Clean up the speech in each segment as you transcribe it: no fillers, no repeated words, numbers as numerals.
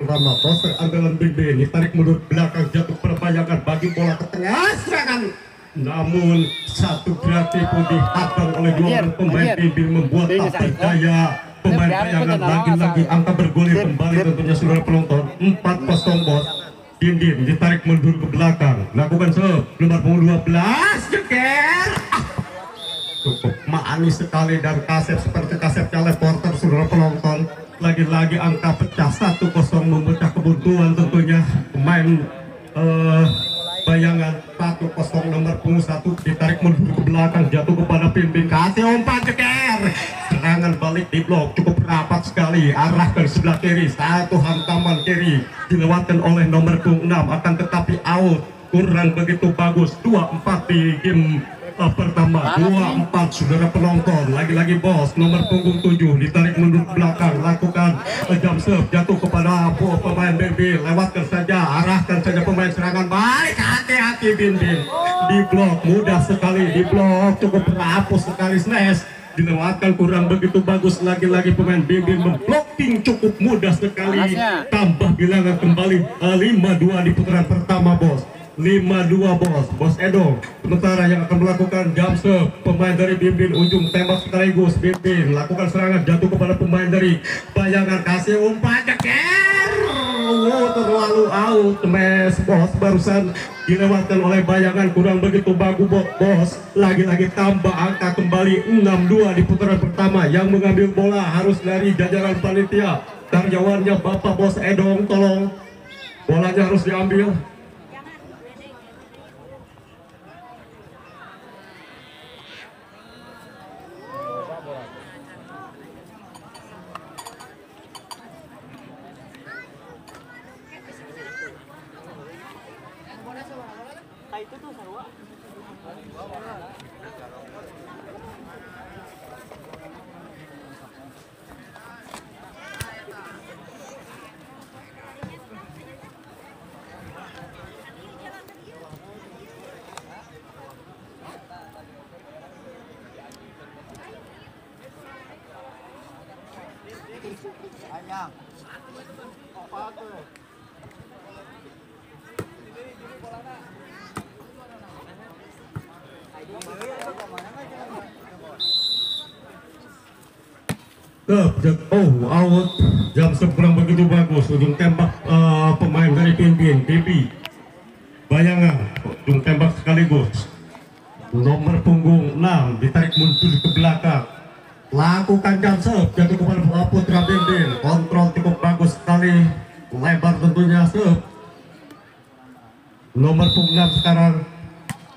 pertama. Proses andalan Bimbin ditarik mundur belakang, jatuh perbayangan bagi bola ke tengah serangan. Namun satu kreatif pun dihadang oleh dua orang pemain Bimbin membuat tak berdaya. Pemain bayangan lagi-lagi angka bergulir kembali tentunya saudara penonton. 4-0 bos. Dindin ditarik mundur ke belakang, lakukan serve nomor punggung 12 jeker. Cukup manis sekali dan kasep seperti kasepnya reporter saudara penonton. Lagi-lagi angka pecah 1-0 memecah kebuntuan tentunya pemain bayangan. 1-0 nomor punggung 1 ditarik mundur ke belakang, jatuh kepada Bimbin, kasih umpan jeker. Serangan balik di blok cukup rapat sekali, arahkan sebelah kiri, satu hantaman kiri dilewatkan oleh nomor punggung 6, akan tetapi out, kurang begitu bagus. 2-4 di game pertama, 2-4 saudara penonton. Lagi-lagi bos nomor punggung 7 ditarik mundur ke belakang, lakukan jump serve, jatuh kepada pemain Bimbin, lewatkan saja, arahkan saja pemain serangan, baik, hati-hati Bimbin di blok, mudah sekali di blok, cukup rapuh sekali, smash dilewatkan kurang begitu bagus. Lagi-lagi pemain Bimbin memblocking cukup mudah sekali, tambah bilangan kembali 5-2 di putaran pertama bos. 5-2 bos Edo sementara yang akan melakukan jump serve pemain dari Bimbin, ujung tembak sekaligus Bimbin lakukan serangan, jatuh kepada pemain dari bayangan, kasih umpan jeker. Terlalu out, mes bos, barusan dilewatkan oleh bayangan, kurang begitu bagus bos. Lagi-lagi tambah angka kembali 6-2 di putaran pertama. Yang mengambil bola harus dari jajaran panitia, karyawannya Bapak Bos Edong, tolong bolanya harus diambil. Ayang. Apa tuh? Out, jam kurang begitu bagus, ujung tembak pemain dari Bimbin, bayangan, ujung tembak sekaligus. Nomor punggung 6 ditarik mundur ke belakang, lakukan jump serve, jatuh kepada putra Bimbin, kontrol cukup bagus sekali, lebar tentunya serve. Nomor punggung 6 sekarang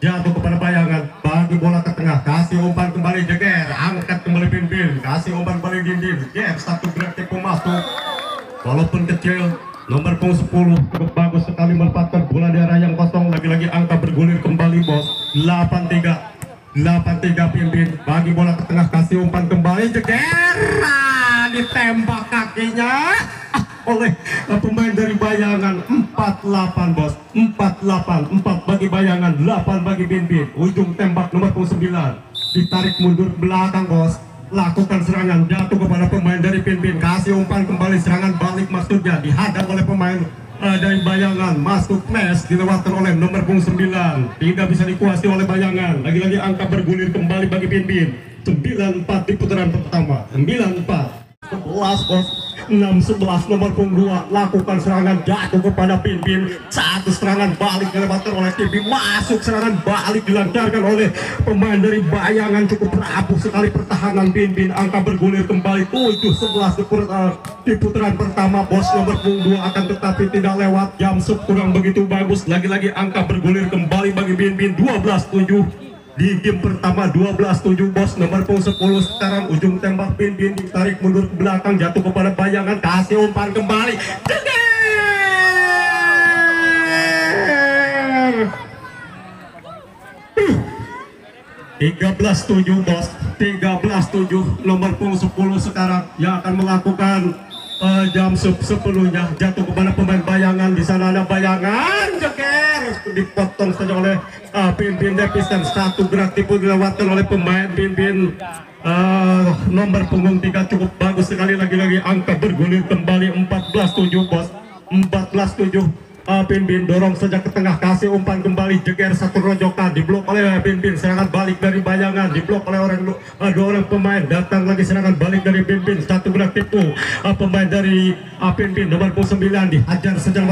jatuh kepada bayangan, bagi bola ke tengah, kasih umpan kembali jeger, angkat kembali Bimbin, kasih umpan kembali Dindin, satu gerak tipu masuk, walaupun kecil. Nomor punggung 10 cukup bagus sekali menempatkan bola di arah yang kosong, lagi-lagi angka bergulir kembali bos. 8-3 Bimbin, bagi bola ke tengah, kasih umpan kembali jeger, ditembak kakinya oleh pemain dari bayangan. 4-8 bos, 4 bagi bayangan, 8 bagi Bimbin. Ujung tembak nomor 9 ditarik mundur belakang bos, lakukan serangan, jatuh kepada pemain dari Bimbin, kasih umpan kembali, serangan balik maksudnya, dihadang oleh pemain dari bayangan, masuk mes, dilewatkan oleh nomor 9, tidak bisa dikuasai oleh bayangan. Lagi-lagi angka bergulir kembali bagi Bimbin. 9-4 di putaran pertama, 9-4. 11 bos, 6-11 nomor punggung 2 lakukan serangan, jatuh kepada Bimbin, satu serangan balik dilewatkan oleh Bimbin, masuk serangan balik dilancarkan oleh pemain dari bayangan, cukup rapuh sekali pertahanan Bimbin. Angka bergulir kembali 7-11 di putaran pertama bos. Nomor punggung 2 akan tetapi tidak lewat, jam kurang begitu bagus, lagi-lagi angka bergulir kembali bagi Bimbin. 12-7 di game pertama, 12-7 bos. Nomor punggung 10 sekarang ujung tembak Bimbin, ditarik mundur ke belakang, jatuh kepada bayangan, kasih umpan kembali, jeger. 13-7 bos, 13-7. Nomor punggung 10 sekarang yang akan melakukan jam sepenuhnya, jatuh kepada pemain bayangan. Di sana ada bayangan, jeger, dipotong saja oleh Bimbin Devisen. Satu gerak tipu dilewatkan oleh pemain Bimbin. Nomor punggung 3 cukup bagus sekali, lagi-lagi angka bergulir kembali. 14-7 bos, 14-7. Bin Bin dorong saja ke tengah, kasih umpan kembali, jeger satu rojokan, diblok oleh Bin Bin, serangan balik dari bayangan, diblok oleh dua orang pemain, datang lagi serangan balik dari Bin Bin, satu gerak tipu pemain dari Bin Bin nomor 9 dihajar saja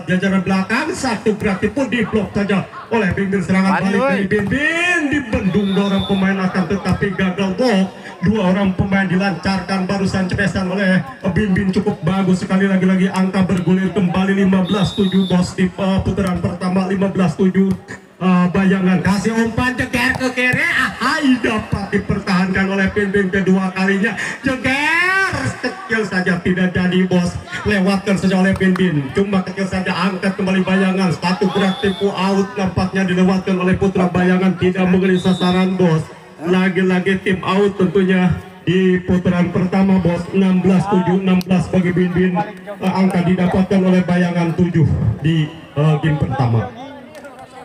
jajaran belakang, satu gerak tipu diblok saja oleh Bin Bin, serangan balik dari Bin Bin, dibendung dua orang pemain akan tetapi gagal blok. Dua orang pemain dilancarkan barusan cepesan oleh Bin Bin, cukup bagus sekali, lagi-lagi angka bergulir kembali 15-7 bos di putaran pertama. 15-7. Bayangan kasih umpan jeger ke kiri, dapat dipertahankan oleh Bin Bin kedua kalinya, jeger kecil saja tidak jadi bos, lewatkan saja oleh Bin Bin, cuma kecil saja, angkat kembali bayangan, satu gerak tipu out nampaknya dilewatkan oleh putra bayangan, tidak mengenai sasaran bos. Lagi-lagi tim out tentunya di putaran pertama bos. 16-7, 16 bagi Bin Bin. Angka didapatkan oleh bayangan 7 di game pertama.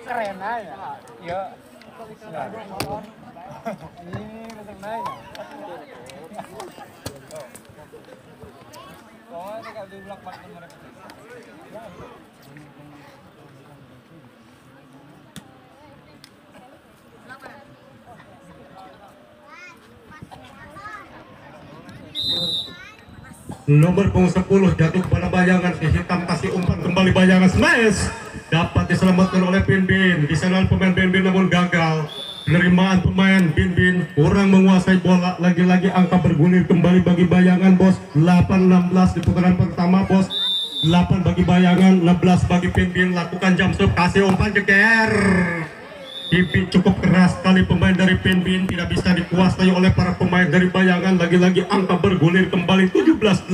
Keren aja. Ya. Ini betul aja. Oh, ini kalau di belakang mereka. Nomor punggung 10 jatuh kepada bayangan, hitam kasih umpan kembali bayangan, smash dapat diselamatkan oleh Bin Bin. Di sana pemain Bin Bin namun gagal. Penerimaan pemain Bin Bin kurang menguasai bola, lagi-lagi angka bergulir kembali bagi bayangan bos. 8-16 di putaran pertama bos. 8 bagi bayangan, 16 bagi Bin Bin. Lakukan jump stop, kasih umpan jeger. Dipin cukup keras sekali pemain dari Bin Bin, tidak bisa dikuasai oleh para pemain dari bayangan. Lagi-lagi angka bergulir kembali 17-8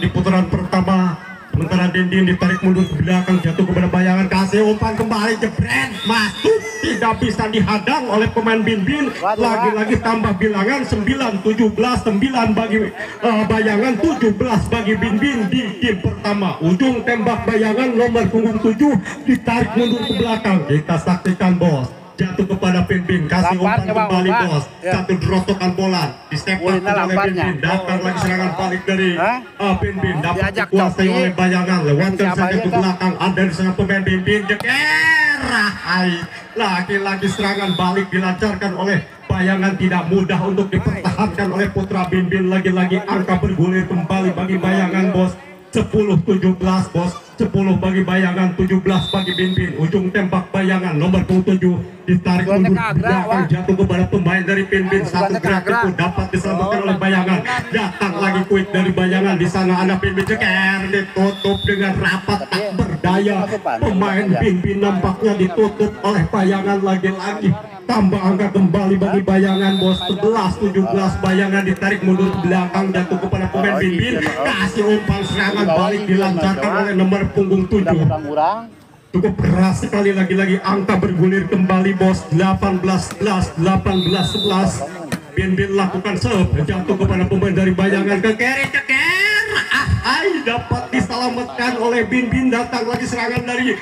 di putaran pertama. Sementara Dindin ditarik mundur ke belakang, jatuh kepada bayangan, kasih umpan kembali, jebret masuk, tidak bisa dihadang oleh pemain Bin Bin. Lagi-lagi tambah bilangan 9-17, 9 bagi bayangan, 17 bagi Bin Bin di game pertama. Ujung tembak bayangan nomor punggung 7 ditarik mundur ke belakang, kita saksikan bos. Jatuh kepada Bin Bin, kasih umpan kembali bos, satu drotokan bola disepak oleh Bin Bin, datang lagi serangan balik dari Bin Bin, dapat dikuasai oleh bayangan, lewatkan saja ke belakang, ada di sana pemain Bin Bin, jeger, lagi-lagi serangan balik dilancarkan oleh bayangan, tidak mudah untuk dipertahankan oleh putra Bin Bin. Lagi-lagi angka bergulir kembali bagi bayangan bos. 10-17 bos, 10 bagi bayangan, 17 bagi Bin Bin. Ujung tembak bayangan nomor 7 ditarik mundur belakang, jatuh kepada pemain dari Bin Bin. Satu gerak itu dapat diselamatkan oleh bayangan. Datang lagi quick dari bayangan, di sana ada Bin Bin, jeker ditutup dengan rapat, tak berdaya. Pemain Bin Bin nampaknya ditutup oleh bayangan, lagi-lagi tambah angka kembali bagi bayangan bos. 11-17 bayangan ditarik mundur ke belakang, jatuh kepada pemain Bin Bin, kasih umpan serangan balik dilancarkan oleh nomor punggung 7. Cukup keras sekali, lagi-lagi angka bergulir kembali bos. 18-11, 18-11. Bin Bin lakukan serve, jatuh kepada pemain dari bayangan, ke kiri, ceker, dapat diselamatkan oleh Bin Bin. Datang lagi serangan dari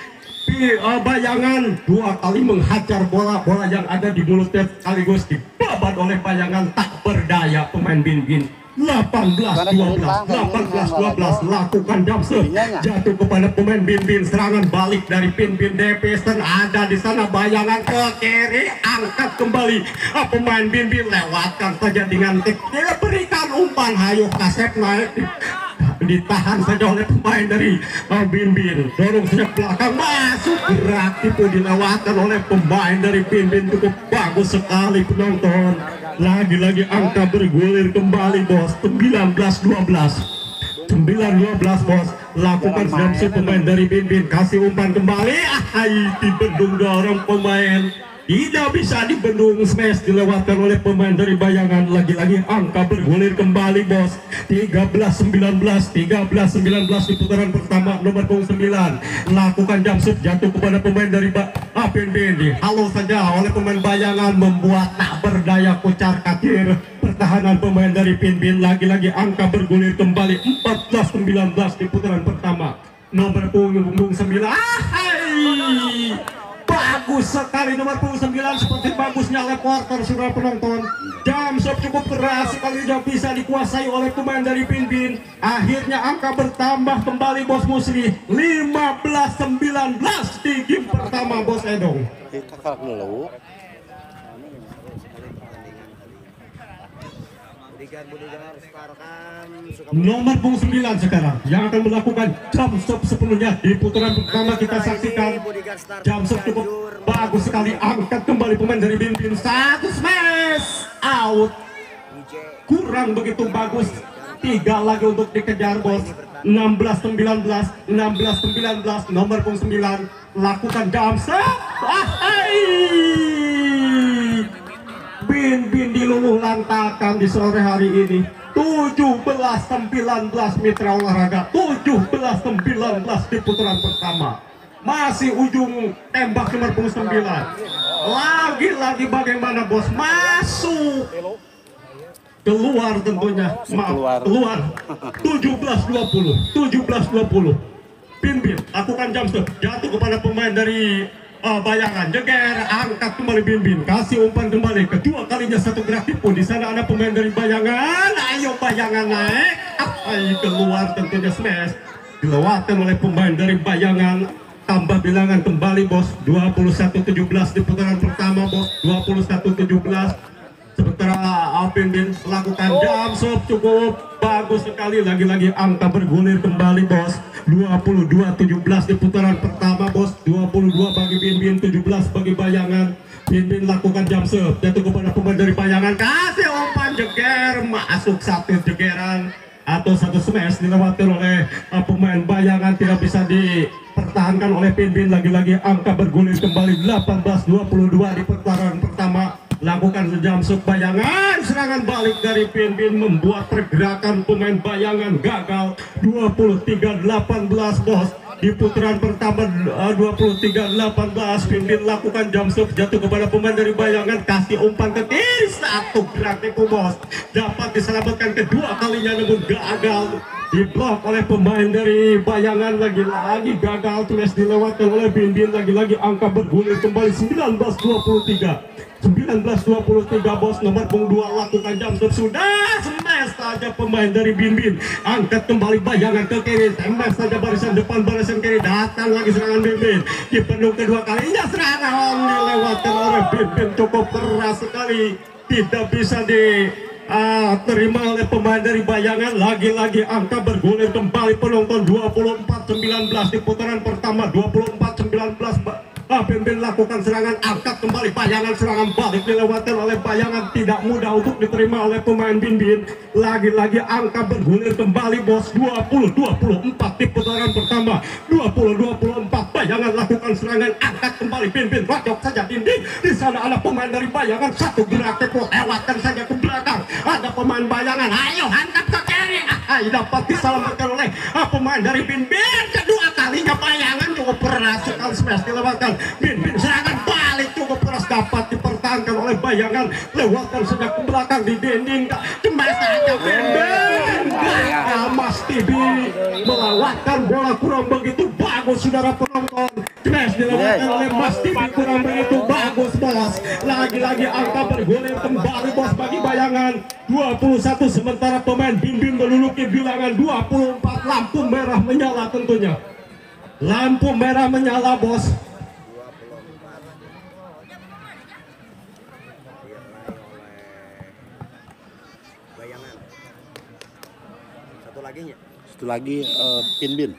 bayangan, dua kali menghajar bola yang ada di mulutnya sekaligus dibabat oleh bayangan, tak berdaya pemain Bin Bin. 18-12, 18-12, lakukan jump, jatuh kepada pemain Bin Bin, serangan balik dari Bin Bin. Devison ada di sana, bayangan ke kiri, angkat kembali pemain Bin Bin, lewatkan saja dengan kecil, berikan umpan, hayo Kasep naik, ditahan saja oleh pemain dari Bin Bin, dorong saja belakang, masuk, gerak itu dilewatkan oleh pemain dari Bin Bin. Cukup bagus sekali penonton. Lagi-lagi angka bergulir kembali bos. 19-12, 19-12 bos. Lakukan jump pemain dari Bin Bin, kasih umpan kembali, dibendung dorong pemain, tidak bisa dibendung, smash dilewatkan oleh pemain dari bayangan. Lagi-lagi angka bergulir kembali bos. 13-19, 13-19 di putaran pertama. Nomor 9 lakukan jump shot, jatuh kepada pemain dari Bin Bin, halo saja oleh pemain bayangan, membuat tak berdaya, kucar kacir pertahanan pemain dari Bin Bin. Lagi-lagi angka bergulir kembali. 14-19 di putaran pertama. Nomor punggung 9, bagus sekali nomor punggung 9, seperti bagusnya reporter saudara penonton. Jam stop cukup keras sekali, tidak bisa dikuasai oleh pemain dari Binbin. Akhirnya angka bertambah kembali bos Musli, 15-19 di game pertama bos Edong. Kakak ngeluh. Nomor punggung 9 sekarang yang akan melakukan jump stop sepenuhnya di putaran pertama. Kita saksikan jump stop cukup bagus sekali, angkat kembali pemain dari Binbin. Satu smash out, kurang begitu bagus. 3 lagi untuk dikejar bos. 16-19, 16-19, nomor punggung 9 lakukan jump stop. Binbin diluluh lantakan di sore hari ini. 17-19 mitra olahraga, 17-19 di putaran pertama. Masih ujung tembak nomor punggung 9. Lagi-lagi bagaimana bos? Masuk, keluar tentunya. Maaf, keluar. 17-20, 17-20. Binbin lakukan jump stop, jatuh kepada pemain dari Bayangan. Jeger, angkat kembali Binbin, kasih umpan kembali kedua kalinya, satu gerak tipu. Di sana ada pemain dari Bayangan. Ayo Bayangan naik, keluar tentunya smash, dilewatkan oleh pemain dari Bayangan. Tambah bilangan kembali bos, 21-17 di putaran pertama bos, 21-17. Sementara Binbin melakukan jump stop cukup bagus sekali, lagi-lagi angka bergulir kembali bos, 22-17 di putaran pertama bos, 22 bagi Binbin, 17 bagi Bayangan. Binbin lakukan jump stop, jatuh kepada pemain dari Bayangan, kasih umpan jeger, masuk satu jegeran atau satu smash, dilewatkan oleh pemain Bayangan, tidak bisa dipertahankan oleh Binbin. Lagi-lagi angka bergulir kembali, 18-22 di putaran pertama. Lakukan jump stop Bayangan, serangan balik dari Binbin membuat pergerakan pemain Bayangan gagal. 23-18 bos di putaran pertama, 23-18. Binbin lakukan jump stop, jatuh kepada pemain dari Bayangan, kasih umpan ke kiri, satu gerak tipu bos, dapat diselamatkan kedua kalinya namun gagal, diblok oleh pemain dari Bayangan. Lagi-lagi gagal, tulis dilewatkan oleh Binbin. Lagi-lagi angka bergulir kembali, 19-23 bos. Nomor punggung 2 lakukan jump stop, sudah smash saja pemain dari Binbin, angkat kembali Bayangan ke kiri, smash saja barisan depan, barisan kiri, datang lagi serangan Binbin, dipenuh kedua kalinya, serangan dilewatkan oleh Binbin cukup keras sekali, tidak bisa terima oleh pemain dari Bayangan. Lagi-lagi angka bergulir kembali penonton, 24-19 di putaran pertama, 24-19. Binbin lakukan serangan, angkat kembali Bayangan, serangan balik dilewatkan oleh Bayangan, tidak mudah untuk diterima oleh pemain Binbin. Lagi-lagi angka bergulir kembali bos, 20-24 di putaran pertama, 20-24. Bayangan lakukan serangan, angkat kembali Binbin, rocok saja dinding. Di sana ada pemain dari Bayangan, satu gerak tepo, lewatkan saja ke belakang. Ada pemain Bayangan, ayo hantam ke kiri, dapat diselamatkan oleh pemain dari Binbin. Kedua kalinya Bayangan cukup keras sekali, smash dilewatkan. Binbin serangan balik cukup keras, dapat dipertahankan oleh Bayangan, lewatkan saja ke belakang di dinding, cemas saja Binbin. Gagal Mas Tibi melewatkan bola, kurang begitu bagus saudara penonton. Cemas dilewatkan oleh Mas Tibi, kurang begitu bagus bos. Lagi-lagi angka bergulir kembali bos bagi Bayangan, 21. Sementara pemain Binbin menduduki bilangan 24. Lampu merah menyala tentunya, lampu merah menyala bos. Satu lagi Binbin.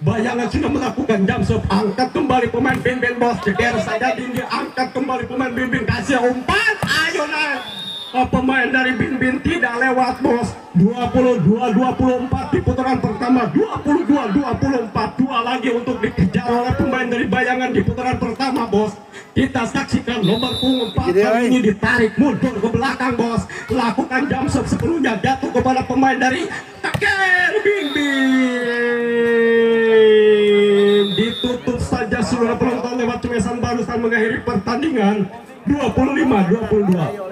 Bayangan sudah melakukan jump stop, angkat kembali pemain Binbin bos, jeger saja tinggi, angkat kembali pemain Binbin, kasih umpan, ayo naik. Pemain dari Binbin tidak lewat bos, 22-24 di putaran pertama, 22-24. Dua lagi untuk dikejar oleh pemain dari Bayangan di putaran pertama bos. Kita saksikan nomor punggung 4 kali ini ditarik mundur ke belakang bos, lakukan jump stop sepenuhnya, jatuh kepada pemain dari Taker Binbin. Ditutup saja saudara penonton lewat cemesan barusan mengakhiri pertandingan, 25-22.